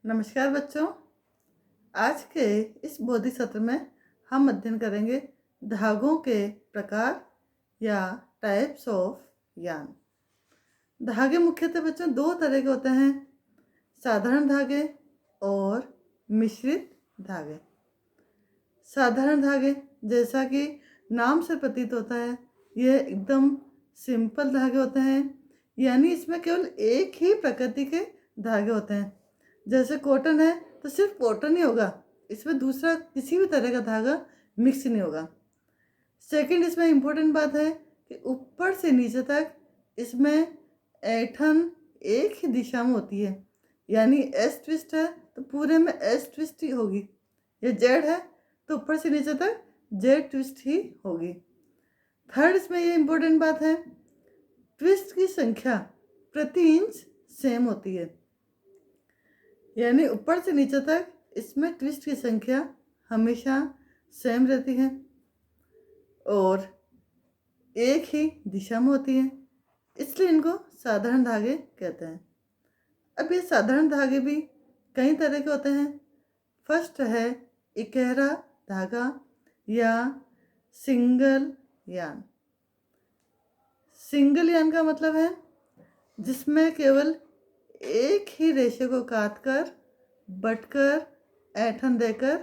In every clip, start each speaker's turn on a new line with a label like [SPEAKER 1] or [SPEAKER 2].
[SPEAKER 1] नमस्कार बच्चों। आज के इस बोधि सत्र में हम अध्ययन करेंगे धागों के प्रकार या टाइप्स ऑफ यार्न। धागे मुख्यतः बच्चों दो तरह के होते हैं, साधारण धागे और मिश्रित धागे। साधारण धागे जैसा कि नाम से प्रतीत होता है, ये एकदम सिंपल धागे होते हैं, यानी इसमें केवल एक ही प्रकृति के धागे होते हैं। जैसे कॉटन है तो सिर्फ कॉटन ही होगा, इसमें दूसरा किसी भी तरह का धागा मिक्स नहीं होगा। सेकंड, इसमें इम्पोर्टेंट बात है कि ऊपर से नीचे तक इसमें ऐंठन एक ही दिशा में होती है, यानी एस ट्विस्ट है तो पूरे में एस ट्विस्ट ही होगी, या जेड है तो ऊपर से नीचे तक जेड ट्विस्ट ही होगी। थर्ड, इसमें ये इम्पोर्टेंट बात है, ट्विस्ट की संख्या प्रति इंच सेम होती है, यानी ऊपर से नीचे तक इसमें ट्विस्ट की संख्या हमेशा सेम रहती है और एक ही दिशा में होती है, इसलिए इनको साधारण धागे कहते हैं। अब ये साधारण धागे भी कई तरह के होते हैं। फर्स्ट है इकहरा धागा या सिंगल यार्न। सिंगल यार्न का मतलब है जिसमें केवल एक ही रेशे को काटकर बटकर ऐंठन देकर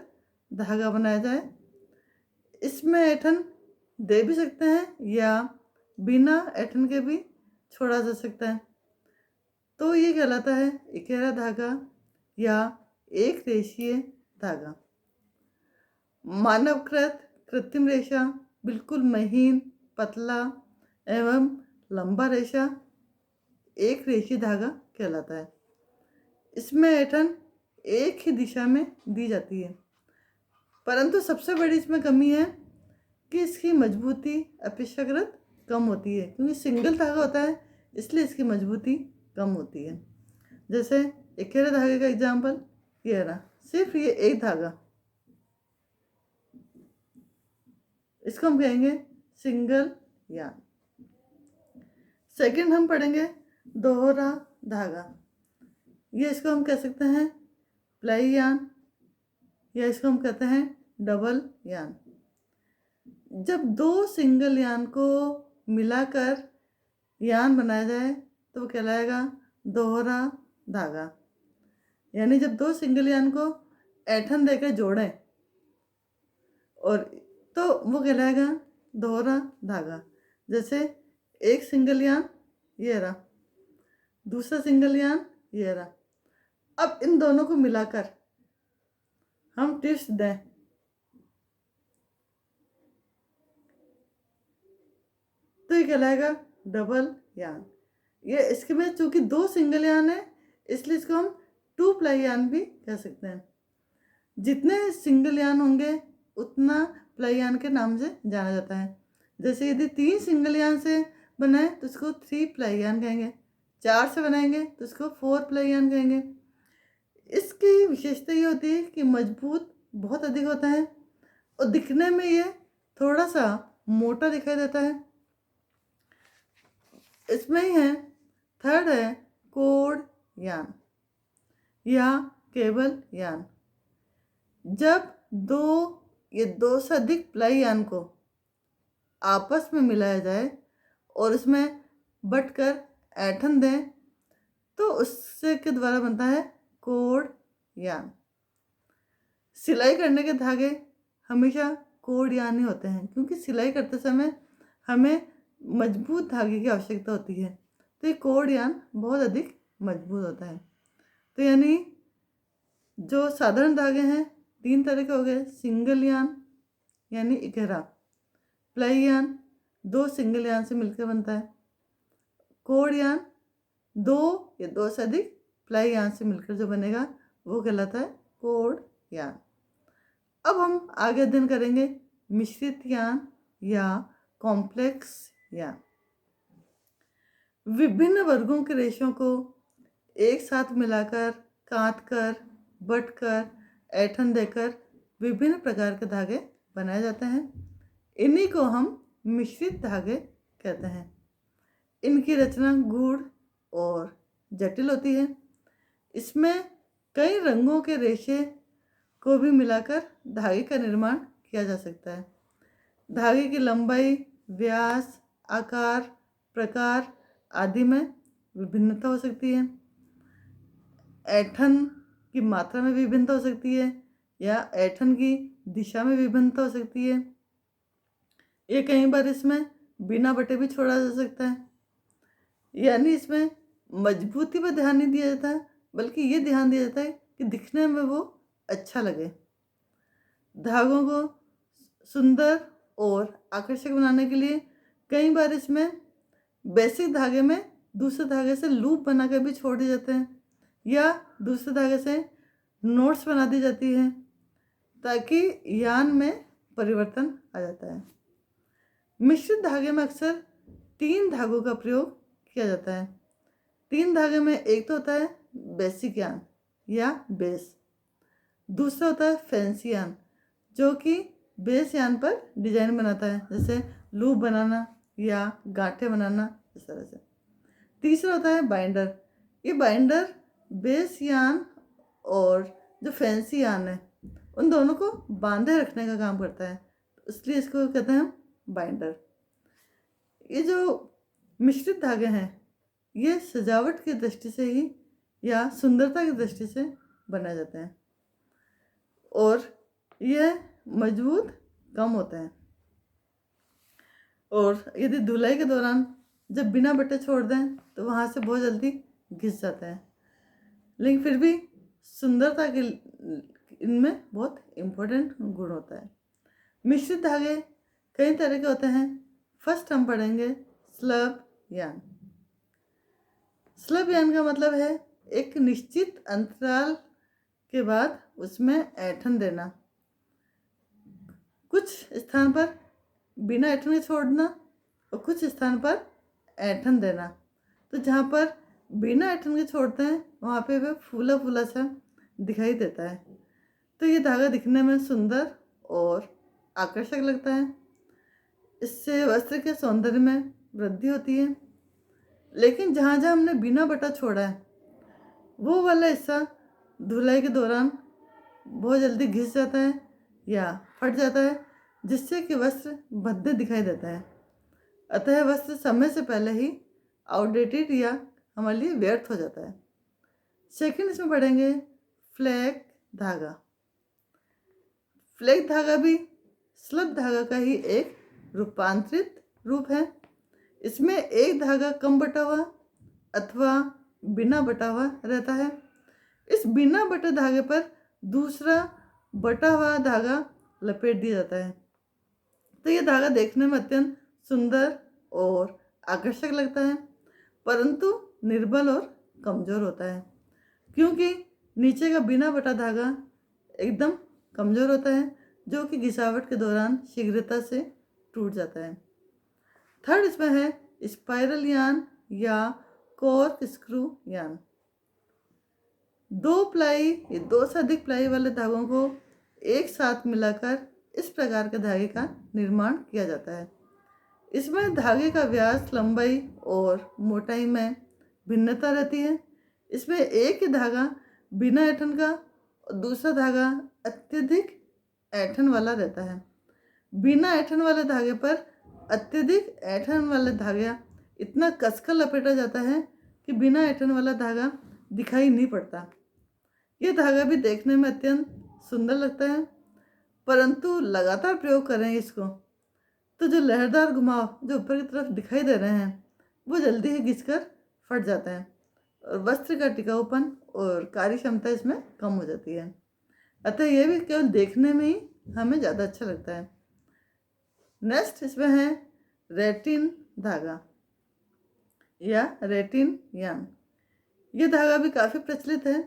[SPEAKER 1] धागा बनाया जाए। इसमें ऐंठन दे भी सकते हैं या बिना ऐंठन के भी छोड़ा जा सकता है, तो ये कहलाता है इकहरा धागा या एक रेशीय धागा। मानवकृत कृत्रिम रेशा बिल्कुल महीन, पतला एवं लंबा रेशा एक रेशीय धागा कहलाता है। इसमें ऐंठन एक ही दिशा में दी जाती है, परंतु सबसे बड़ी इसमें कमी है कि इसकी मजबूती अपेक्षाकृत कम होती है, क्योंकि सिंगल धागा होता है इसलिए इसकी मजबूती कम होती है। जैसे इकहरे धागे का एग्जाम्पल ये रहा, सिर्फ ये एक धागा, इसको हम कहेंगे सिंगल यार्न। सेकंड हम पढ़ेंगे दोहरा धागा, ये इसको हम कह सकते हैं प्लाई यार्न या इसको हम कहते हैं डबल यार्न। जब दो सिंगल यार्न को मिलाकर यार्न बनाया जाए तो वो कहलाएगा दोहरा धागा, यानी जब दो सिंगल यार्न को ऐंठन देकर जोड़ें और तो वो कहलाएगा दोहरा धागा। जैसे एक सिंगल यार्न ये रहा, दूसरा सिंगल यार्न ये रहा, अब इन दोनों को मिलाकर हम ट्विस्ट दें तो ये कहलाएगा डबल यार्न। ये इसके में चूंकि दो सिंगल यार्न है इसलिए इसको हम टू प्लाई यार्न भी कह सकते हैं। जितने सिंगल यार्न होंगे उतना प्लाई यार्न के नाम से जाना जाता है। जैसे यदि 3 सिंगल यार्न से बनाए तो इसको 3 प्लाई यार्न कहेंगे, 4 से बनाएंगे तो इसको 4 प्लाई यार्न कहेंगे। इसकी विशेषता ये होती है कि मजबूत बहुत अधिक होता है और दिखने में ये थोड़ा सा मोटा दिखाई देता है। इसमें ही है थर्ड है कोड यार्न या केबल यार्न। जब दो से अधिक प्लाई यार्न को आपस में मिलाया जाए और इसमें बटकर ऐंठन दें तो उससे के द्वारा बनता है कोड यार्न। सिलाई करने के धागे हमेशा कोड यार्न ही होते हैं, क्योंकि सिलाई करते समय हमें मजबूत धागे की आवश्यकता होती है, तो ये कोड यार्न बहुत अधिक मजबूत होता है। तो यानी जो साधारण धागे हैं 3 तरह के हो गए, सिंगल यार्न यानी इकहरा, प्लाई यार्न 2 सिंगल यार्न से मिलकर बनता है, कोड यार्न 2 या 2 से अधिक प्लाई यार्न से मिलकर जो बनेगा वो कहलाता है कोड यार्न। अब हम आगे अध्ययन करेंगे मिश्रित यार्न या कॉम्प्लेक्स यार्न। विभिन्न वर्गों के रेशों को एक साथ मिलाकर काटकर बटकर ऐंठन देकर विभिन्न प्रकार के धागे बनाए जाते हैं। इन्हीं को हम मिश्रित धागे कहते हैं। इनकी रचना गूढ़ और जटिल होती है। इसमें कई रंगों के रेशे को भी मिलाकर धागे का निर्माण किया जा सकता है। धागे की लंबाई, व्यास, आकार, प्रकार आदि में विभिन्नता हो सकती है। ऐंठन की मात्रा में विभिन्नता हो सकती है या ऐंठन की दिशा में विभिन्नता हो सकती है। ये कई बार इसमें बिना बटे भी छोड़ा जा सकता है। यानी इसमें मजबूती पर ध्यान नहीं दिया जाता है, बल्कि ये ध्यान दिया जाता है कि दिखने में वो अच्छा लगे। धागों को सुंदर और आकर्षक बनाने के लिए कई बार इसमें बेसिक धागे में दूसरे धागे से लूप बनाकर भी छोड़ दिए जाते हैं या दूसरे धागे से नोट्स बना दी जाती है, ताकि यान में परिवर्तन आ जाता है। मिश्रित धागे में अक्सर 3 धागों का प्रयोग किया जाता है। 3 धागे में एक तो होता है बेसिक यान या बेस, दूसरा होता है फैंसी यान जो कि बेस यान पर डिजाइन बनाता है, जैसे लूप बनाना या गांठें बनाना, इस तरह से। तीसरा होता है बाइंडर। ये बाइंडर बेस यान और जो फैंसी यान है उन दोनों को बांधे रखने का काम करता है, इसलिए इसको कहते हैं बाइंडर। ये जो मिश्रित धागे हैं ये सजावट की दृष्टि से ही या सुंदरता की दृष्टि से बनाए जाते हैं और यह मजबूत कम होते हैं, और यदि धुलाई के दौरान जब बिना बटे छोड़ दें तो वहाँ से बहुत जल्दी घिस जाता है। लेकिन फिर भी सुंदरता के इनमें बहुत इम्पोर्टेंट गुण होता है। मिश्रित धागे कई तरह के होते हैं। फर्स्ट हम पढ़ेंगे स्लब यान। स्लब यान का मतलब है एक निश्चित अंतराल के बाद उसमें ऐंठन देना, कुछ स्थान पर बिना ऐंठन के छोड़ना और कुछ स्थान पर ऐंठन देना। तो जहाँ पर बिना ऐंठन के छोड़ते हैं वहाँ पे वह फूला फूला सा दिखाई देता है, तो ये धागा दिखने में सुंदर और आकर्षक लगता है। इससे वस्त्र के सौंदर्य में वृद्धि होती है। लेकिन जहाँ जहाँ हमने बिना बटा छोड़ा है वो वाला हिस्सा धुलाई के दौरान बहुत जल्दी घिस जाता है या फट जाता है, जिससे कि वस्त्र भद्दे दिखाई देता है। अतः वस्त्र समय से पहले ही आउटडेटेड या हमारे लिए व्यर्थ हो जाता है। सेकंड इसमें पढ़ेंगे फ्लैग धागा। फ्लैग धागा भी स्लब धागा का ही एक रूपांतरित रूप है। इसमें एक धागा कम बटा हुआ अथवा बिना बटा हुआ रहता है। इस बिना बटे धागे पर दूसरा बटा हुआ धागा लपेट दिया जाता है, तो यह धागा देखने में अत्यंत सुंदर और आकर्षक लगता है, परंतु निर्बल और कमज़ोर होता है, क्योंकि नीचे का बिना बटा धागा एकदम कमज़ोर होता है, जो कि घिसावट के दौरान शीघ्रता से टूट जाता है। थर्ड इसमें है स्पाइरल यान या कॉर्क स्क्रू यान। 2 प्लाई या 2 से अधिक प्लाई वाले धागों को एक साथ मिलाकर इस प्रकार के धागे का निर्माण किया जाता है। इसमें धागे का व्यास, लंबाई और मोटाई में भिन्नता रहती है। इसमें एक ही धागा बिना ऐंठन का और दूसरा धागा अत्यधिक ऐंठन वाला रहता है। बिना ऐंठन वाले धागे पर अत्यधिक ऐंठन वाले धागा इतना कसकर लपेटा जाता है कि बिना ऐंठन वाला धागा दिखाई नहीं पड़ता। ये धागा भी देखने में अत्यंत सुंदर लगता है, परंतु लगातार प्रयोग करें इसको तो जो लहरदार घुमाव जो ऊपर की तरफ दिखाई दे रहे हैं वो जल्दी ही घिसकर फट जाता है और वस्त्र का टिकाऊपन और कार्य क्षमता इसमें कम हो जाती है। अतः यह भी केवल देखने में ही हमें ज़्यादा अच्छा लगता है। नेक्स्ट इसमें है रेटिन धागा या रेटिन यान। ये धागा भी काफ़ी प्रचलित है।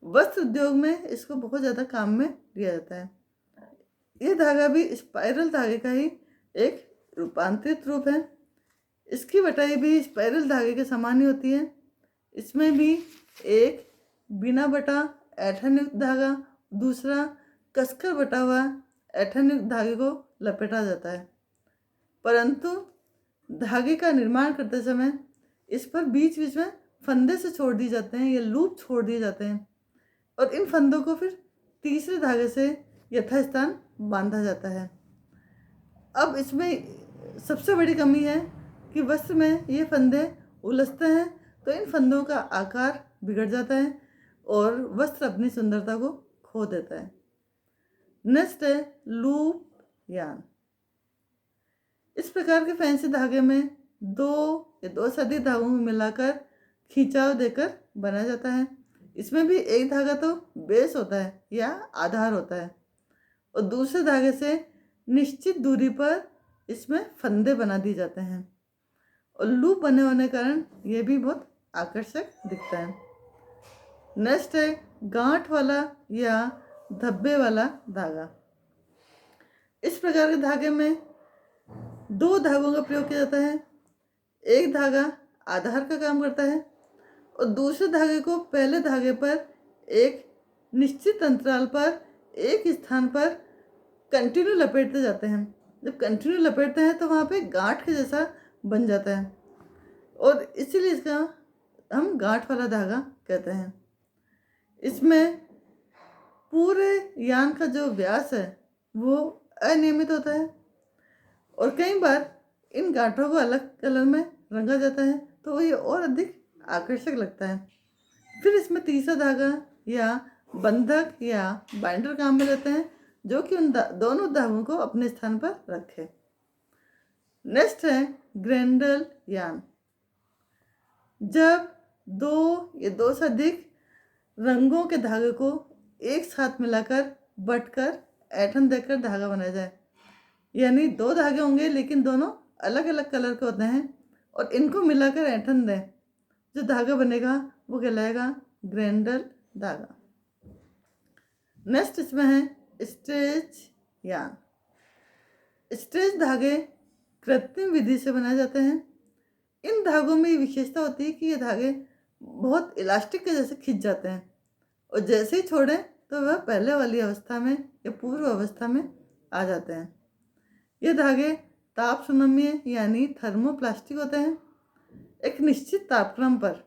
[SPEAKER 1] वस्त्र उद्योग में इसको बहुत ज़्यादा काम में लिया जाता है। ये धागा भी स्पाइरल धागे का ही एक रूपांतरित रूप है। इसकी बटाई भी स्पाइरल धागे के समान ही होती है। इसमें भी एक बिना बटा ऐंठन युक्त धागा, दूसरा कसकर बटा हुआ ऐंठन युक्त धागे को लपेटा जाता है, परंतु धागे का निर्माण करते समय इस पर बीच बीच में फंदे से छोड़ दिए जाते हैं या लूप छोड़ दिए जाते हैं, और इन फंदों को फिर तीसरे धागे से यथास्थान बांधा जाता है। अब इसमें सबसे बड़ी कमी है कि वस्त्र में ये फंदे उलझते हैं, तो इन फंदों का आकार बिगड़ जाता है और वस्त्र अपनी सुंदरता को खो देता है। नेक्स्ट है लूप यान। इस प्रकार के फैंसी धागे में दो या दो से अधिक धागों में मिलाकर खिंचाव देकर बनाया जाता है। इसमें भी एक धागा तो बेस होता है या आधार होता है और दूसरे धागे से निश्चित दूरी पर इसमें फंदे बना दिए जाते हैं और लूप बने होने के कारण ये भी बहुत आकर्षक दिखता है। नेक्स्ट है गांठ वाला या धब्बे वाला धागा। इस प्रकार के धागे में दो धागों का प्रयोग किया जाता है। एक धागा आधार का काम करता है और दूसरे धागे को पहले धागे पर एक निश्चित अंतराल पर एक स्थान पर कंटिन्यू लपेटते जाते हैं। जब कंटिन्यू लपेटते हैं तो वहाँ पे गांठ के जैसा बन जाता है और इसीलिए इसका हम गांठ वाला धागा कहते हैं। इसमें पूरे यान का जो व्यास है वो अनियमित होता है और कई बार इन गांठों को अलग कलर में रंगा जाता है तो ये और अधिक आकर्षक लगता है। फिर इसमें तीसरा धागा या बंधक या बाइंडर काम में लेते हैं जो कि उन दोनों धागों को अपने स्थान पर रखे। नेक्स्ट है ग्रेंडल यान। जब दो या दो से अधिक रंगों के धागे को एक साथ मिलाकर बटकर ऐंठन देकर धागा बनाया जाए, यानी दो धागे होंगे लेकिन दोनों अलग अलग कलर के होते हैं और इनको मिलाकर ऐंठन दें, जो धागा बनेगा वो कहलाएगा ग्रेंडल धागा। नेक्स्ट इसमें है स्ट्रेच यान। स्ट्रेच धागे कृत्रिम विधि से बनाए जाते हैं। इन धागों में विशेषता होती है कि ये धागे बहुत इलास्टिक के जैसे खिंच जाते हैं और जैसे ही छोड़ें तो वह पहले वाली अवस्था में या पूर्व अवस्था में आ जाते हैं। ये धागे ताप सुनम्य यानी थर्मोप्लास्टिक होते हैं। एक निश्चित तापक्रम पर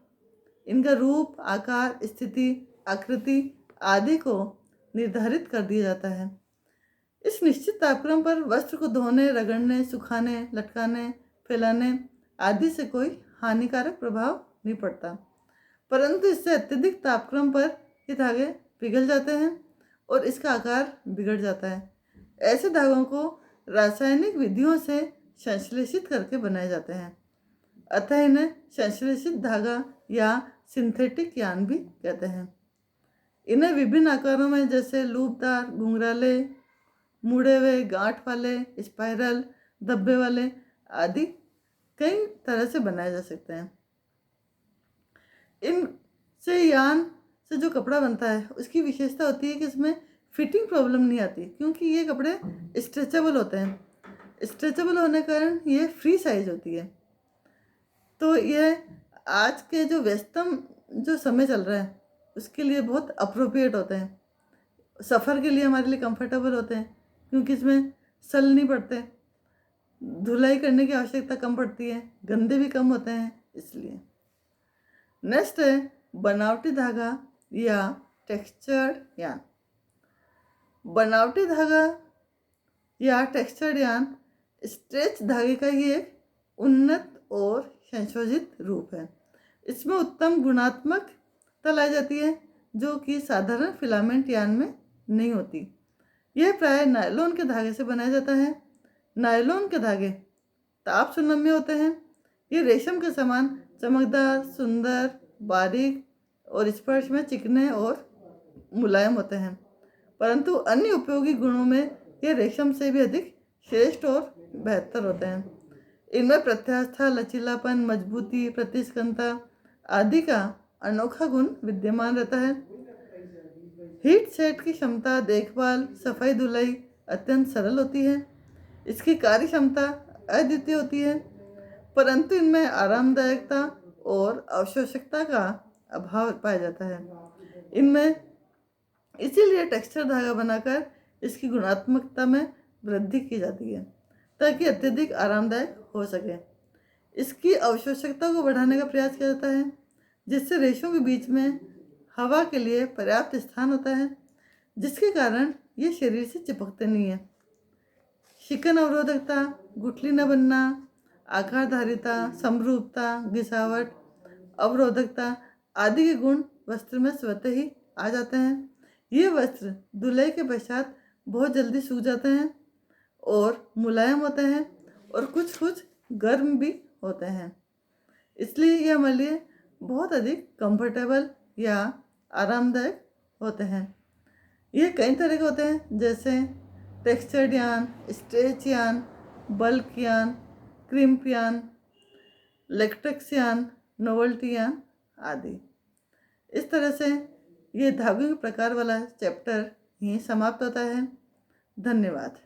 [SPEAKER 1] इनका रूप, आकार, स्थिति, आकृति आदि को निर्धारित कर दिया जाता है। इस निश्चित तापक्रम पर वस्त्र को धोने, रगड़ने, सुखाने, लटकाने, फैलाने आदि से कोई हानिकारक प्रभाव नहीं पड़ता, परंतु इससे अत्यधिक तापक्रम पर ये धागे पिघल जाते हैं और इसका आकार बिगड़ जाता है। ऐसे धागों को रासायनिक विधियों से संश्लेषित करके बनाए जाते हैं, अतः इन्हें संश्लेषित धागा या सिंथेटिक यान भी कहते हैं। इन्हें विभिन्न आकारों में जैसे लूपदार, घुंघराले, मुड़े हुए, गांठ वाले, स्पाइरल, धब्बे वाले आदि कई तरह से बनाए जा सकते हैं। इनसे यान से जो कपड़ा बनता है उसकी विशेषता होती है कि इसमें फिटिंग प्रॉब्लम नहीं आती, क्योंकि ये कपड़े स्ट्रेचेबल होते हैं। स्ट्रेचेबल होने के कारण ये फ्री साइज होती है। तो यह आज के जो व्यस्तम जो समय चल रहा है उसके लिए बहुत अप्रोप्रिएट होते हैं। सफ़र के लिए हमारे लिए कंफर्टेबल होते हैं क्योंकि इसमें सल नहीं पड़ते, धुलाई करने की आवश्यकता कम पड़ती है, गंदे भी कम होते हैं इसलिए। नेक्स्ट है बनावटी धागा या टेक्सचर्ड यान। बनावटी धागा या टेक्सचर्ड यान स्ट्रेच धागे का ही एक उन्नत और संशोधित रूप है। इसमें उत्तम गुणात्मकता लाई जाती है जो कि साधारण फिलामेंट यान में नहीं होती। यह प्राय नायलॉन के धागे से बनाया जाता है। नायलॉन के धागे ताप सुनम्य होते हैं। ये रेशम के समान चमकदार, सुंदर, बारीक और स्पर्श में चिकने और मुलायम होते हैं, परंतु अन्य उपयोगी गुणों में ये रेशम से भी अधिक श्रेष्ठ और बेहतर होते हैं। इनमें प्रत्यास्था, लचीलापन, मजबूती, प्रतिस्कंता आदि का अनोखा गुण विद्यमान रहता है। हीट सेट की क्षमता, देखभाल, सफाई धुलाई अत्यंत सरल होती है। इसकी कार्य क्षमता अद्वितीय होती है, परंतु इनमें आरामदायकता और अवशोषकता का अभाव पाया जाता है। इनमें इसीलिए टेक्सचर धागा बनाकर इसकी गुणात्मकता में वृद्धि की जाती है ताकि अत्यधिक आरामदायक हो सके। इसकी अवशोषकता को बढ़ाने का प्रयास किया जाता है जिससे रेशों के बीच में हवा के लिए पर्याप्त स्थान होता है, जिसके कारण ये शरीर से चिपकते नहीं हैं। शिकन अवरोधकता, गुठली न बनना, आकारधारिता, समरूपता, घिसावट, अवरोधकता आदि के गुण वस्त्र में स्वतः ही आ जाते हैं। ये वस्त्र धुलाई के पश्चात बहुत जल्दी सूख जाते हैं और मुलायम होते हैं और कुछ कुछ गर्म भी होते हैं। इसलिए ये हमारे लिए बहुत अधिक कंफर्टेबल या आरामदायक होते हैं। ये कई तरह के होते हैं, जैसे टेक्सचर्ड यान, स्ट्रेच यान, बल्क यान, क्रिम्प यान, लेटेक्स यान, नोवेल्टी यान आदि। इस तरह से ये धागों के प्रकार वाला चैप्टर यहीं समाप्त होता है। धन्यवाद।